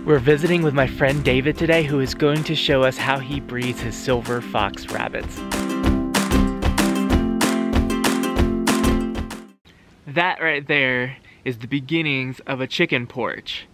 We're visiting with my friend David today, who is going to show us how he breeds his silver fox rabbits. That right there is the beginnings of a chicken porch.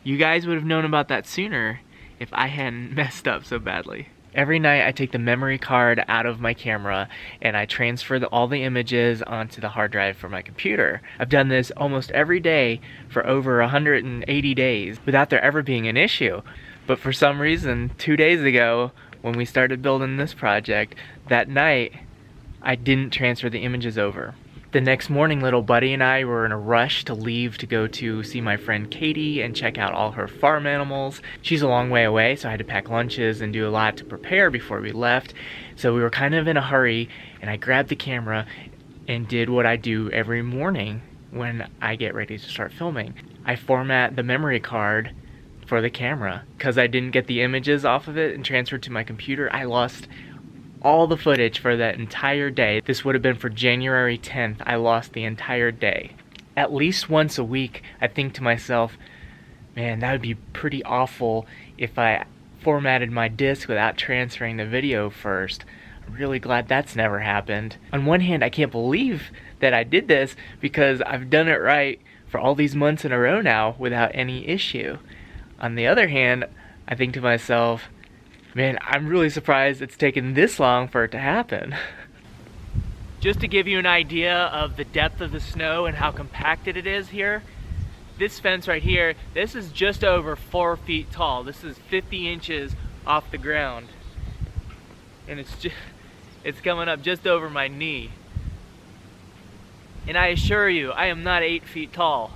You guys would have known about that sooner if I hadn't messed up so badly. Every night I take the memory card out of my camera and I transfer all the images onto the hard drive for my computer. I've done this almost every day for over 180 days without there ever being an issue. But for some reason, 2 days ago, when we started building this project, that night I didn't transfer the images over. The next morning, little buddy and I were in a rush to leave to go to see my friend Katie and check out all her farm animals. She's a long way away, so I had to pack lunches and do a lot to prepare before we left. So we were kind of in a hurry, and I grabbed the camera and did what I do every morning when I get ready to start filming. I format the memory card for the camera. Because I didn't get the images off of it and transferred to my computer, I lost all the footage for that entire day. This would have been for January 10th. I lost the entire day. At least once a week, I think to myself, man, that would be pretty awful if I formatted my disk without transferring the video first. I'm really glad that's never happened. On one hand, I can't believe that I did this because I've done it right for all these months in a row now without any issue. On the other hand, I think to myself, man, I'm really surprised it's taken this long for it to happen. Just to give you an idea of the depth of the snow and how compacted it is here, this fence right here, this is just over 4 feet tall. This is 50 inches off the ground. And it's coming up just over my knee. And I assure you, I am not 8 feet tall.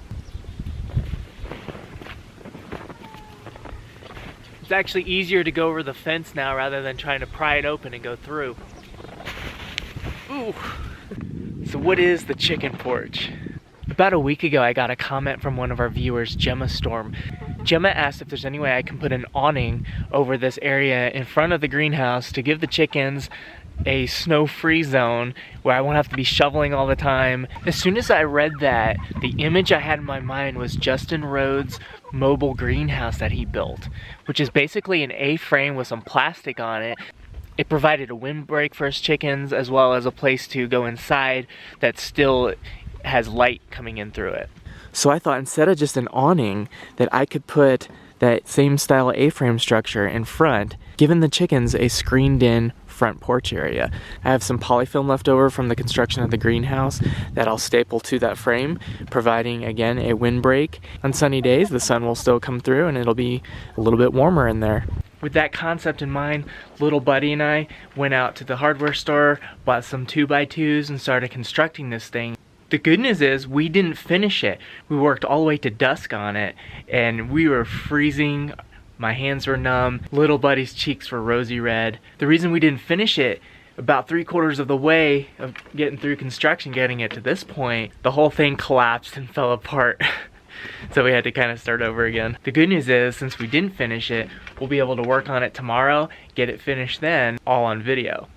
It's actually easier to go over the fence now rather than trying to pry it open and go through. Ooh. So what is the chicken porch? About a week ago, I got a comment from one of our viewers, Gemma Storm. Gemma asked if there's any way I can put an awning over this area in front of the greenhouse to give the chickens a snow-free zone where I won't have to be shoveling all the time. As soon as I read that, the image I had in my mind was Justin Rhodes' mobile greenhouse that he built, which is basically an A-frame with some plastic on it. It provided a windbreak for his chickens as well as a place to go inside that still has light coming in through it. So I thought instead of just an awning that I could put that same style A-frame structure in front, giving the chickens a screened-in front porch area. I have some polyfilm left over from the construction of the greenhouse that I'll staple to that frame, providing again a windbreak. On sunny days, the sun will still come through and it'll be a little bit warmer in there. With that concept in mind, little buddy and I went out to the hardware store, bought some 2x2s and started constructing this thing. The good news is we didn't finish it. We worked all the way to dusk on it and we were freezing. My hands were numb, little buddy's cheeks were rosy red. The reason we didn't finish it, about 3/4 of the way of getting through construction, getting it to this point, the whole thing collapsed and fell apart. So we had to kind of start over again. The good news is, since we didn't finish it, we'll be able to work on it tomorrow, get it finished then, all on video,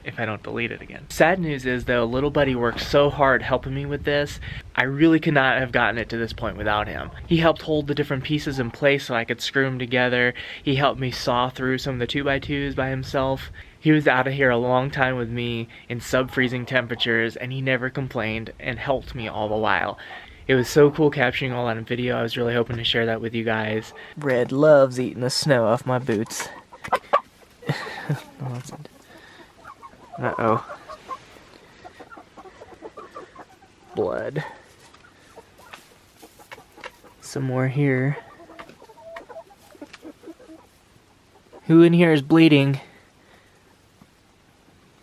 if I don't delete it again. Sad news is though, little buddy worked so hard helping me with this, I really could not have gotten it to this point without him. He helped hold the different pieces in place so I could screw them together. He helped me saw through some of the 2x2s by himself. He was out of here a long time with me in sub-freezing temperatures and he never complained and helped me all the while. It was so cool capturing all that in video. I was really hoping to share that with you guys. Red loves eating the snow off my boots. Uh-oh. Blood. Some more here. Who in here is bleeding?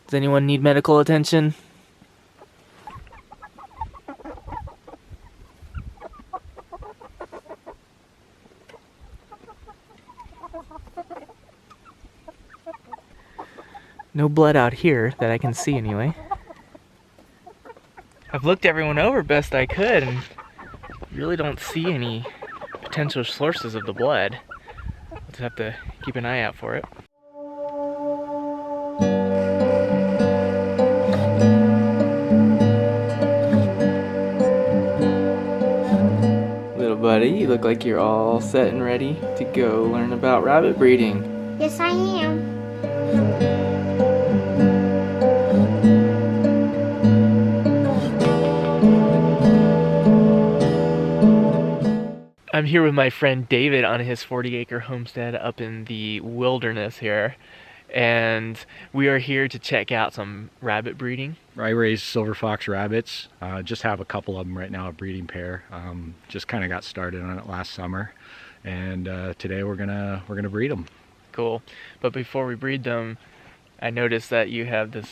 Does anyone need medical attention? No blood out here that I can see anyway. I've looked everyone over best I could and really don't see any potential sources of the blood. I'll just have to keep an eye out for it. Little buddy. everybody. You look like you're all set and ready to go learn about rabbit breeding. Yes, I am. I'm here with my friend David on his 40-acre homestead up in the wilderness here, and we are here to check out some rabbit breeding. I raise silver fox rabbits. Just have a couple of them right now, a breeding pair. Just kind of got started on it last summer, and today we're gonna breed them. Cool. But before we breed them, I noticed that you have this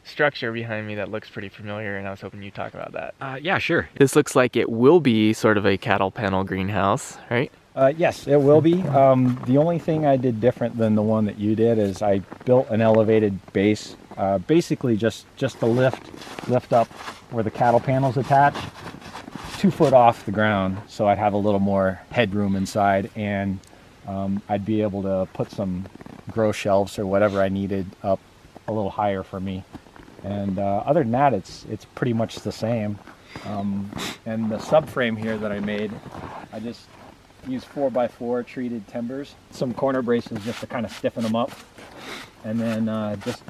structure behind me that looks pretty familiar, and I was hoping you'd talk about that. Yeah, sure. This looks like it will be sort of a cattle panel greenhouse, right? Yes, it will be. The only thing I did different than the one that you did is I built an elevated base, basically just to lift up where the cattle panels attach, 2 foot off the ground, so I'd have a little more headroom inside, and I'd be able to put some grow shelves or whatever I needed up a little higher for me. And other than that, it's pretty much the same. And the subframe here that I made, I just used 4x4 treated timbers, some corner braces just to kind of stiffen them up, and then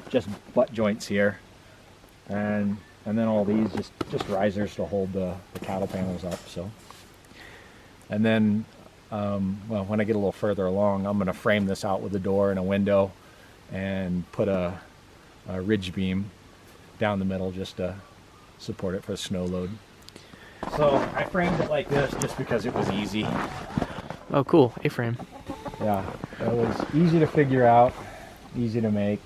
just butt joints here, and then all these just risers to hold the cattle panels up. So, and then well, when I get a little further along, I'm going to frame this out with a door and a window, and put a ridge beam down the middle just to support it for the snow load. So I framed it like this just because it was easy. Oh, cool. A-frame. Yeah, it was easy to figure out, easy to make.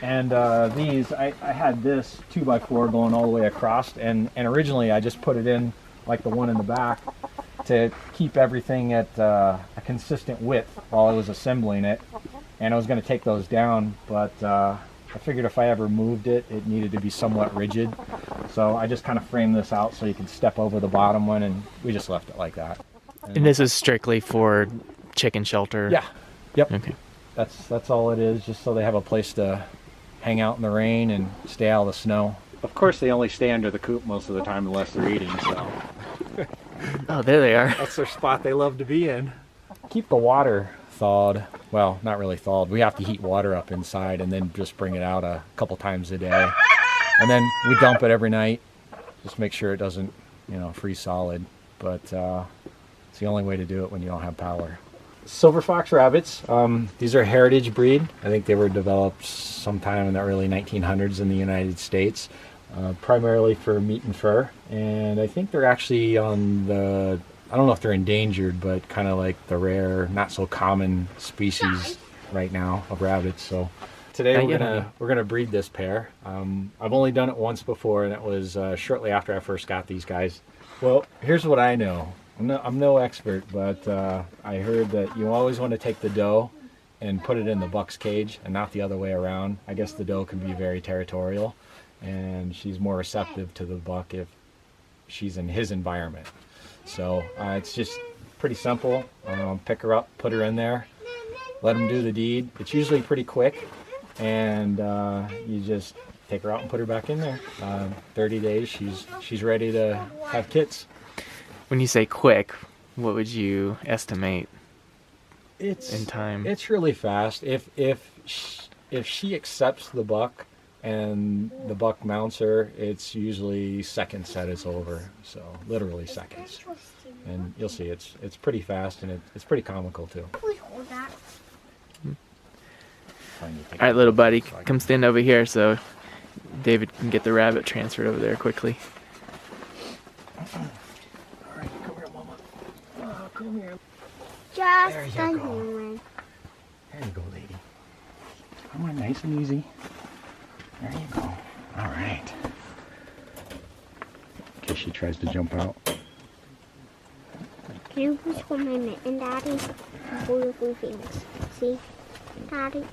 And these, I had this 2x4 going all the way across, and originally I just put it in like the one in the back to keep everything at a consistent width while I was assembling it. And I was going to take those down, but I figured if I ever moved it, it needed to be somewhat rigid. So I just kind of framed this out so you can step over the bottom one, and we just left it like that. And this is strictly for chicken shelter? Yeah. Yep. Okay. That's all it is, just so they have a place to hang out in the rain and stay out of the snow. Of course, they only stay under the coop most of the time unless they're eating, so. Oh, there they are. That's their spot they love to be in. Keep the water thawed. Well, not really thawed. We have to heat water up inside and then just bring it out a couple times a day. And then we dump it every night. Just make sure it doesn't, freeze solid. But it's the only way to do it when you don't have power. Silver fox rabbits. These are a heritage breed. I think they were developed sometime in the early 1900s in the United States, primarily for meat and fur. And I think they're actually on the, I don't know if they're endangered, but kind of like the rare, not so common species right now of rabbits. So today we're gonna breed this pair. I've only done it once before, and it was shortly after I first got these guys. Well, here's what I know. I'm no expert, but I heard that you always want to take the doe and put it in the buck's cage and not the other way around. I guess the doe can be very territorial, and she's more receptive to the buck if she's in his environment. So it's just pretty simple. Pick her up, put her in there, let them do the deed. It's usually pretty quick, and you just take her out and put her back in there. 30 days, she's ready to have kits. When you say quick, what would you estimate in time? It's really fast. If she accepts the buck and the buck mounts her, it's usually seconds that it's over. So literally seconds. And you'll see it's pretty fast, and it's pretty comical too. Can we hold that? All right, little buddy, come stand over here so David can get the rabbit transferred over there quickly. All right, come here, Mama. Oh, come here. Just There you a go. human. There you go, lady. Come on, nice and easy. There you go. All right. In case she tries to jump out. Can you please hold my mitten, Daddy? Hold your blue fingers. See? Daddy?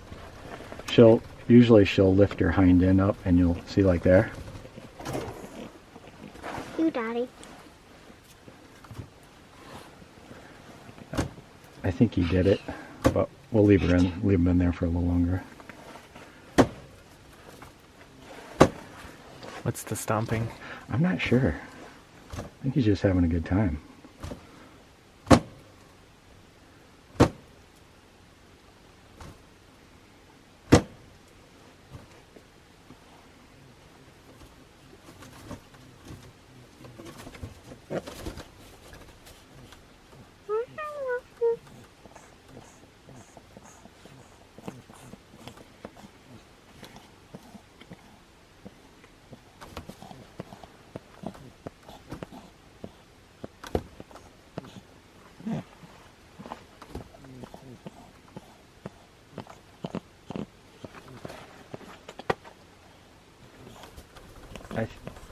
She'll lift her hind end up, and you'll see like there. You, Daddy. I think he did it, but we'll leave him in there for a little longer. What's the stomping? I'm not sure. I think he's just having a good time.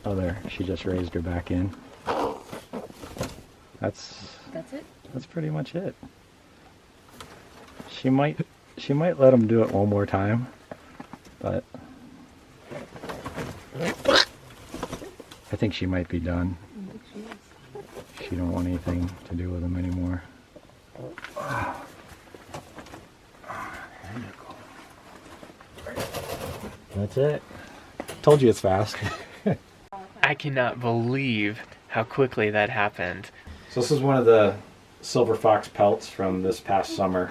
Oh, there. She just raised her back in. That's it? That's pretty much it. She might let him do it one more time, but I think she might be done. She don't want anything to do with him anymore. That's it. Told you it's fast. I cannot believe how quickly that happened. So this is one of the silver fox pelts from this past summer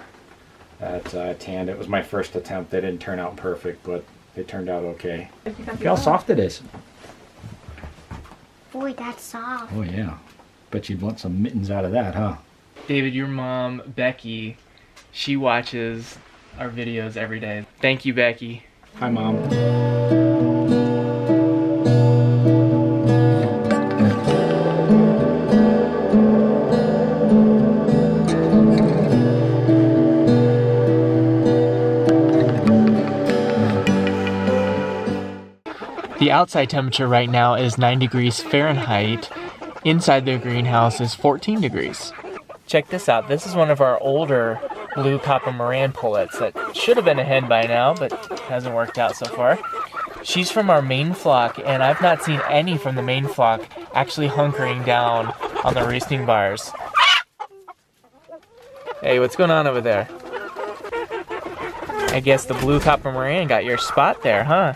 that I tanned. It was my first attempt. They didn't turn out perfect, but they turned out okay. Look how soft it is. Boy, that's soft. Oh yeah. Bet you'd want some mittens out of that, huh? David, your mom, Becky, she watches our videos every day. Thank you, Becky. Hi, Mom. The outside temperature right now is 9 degrees Fahrenheit. Inside the greenhouse is 14 degrees. Check this out. This is one of our older blue copper Moran pullets that should have been a hen by now, but hasn't worked out so far. She's from our main flock, and I've not seen any from the main flock actually hunkering down on the roosting bars. Hey, what's going on over there? I guess the blue copper Moran got your spot there, huh?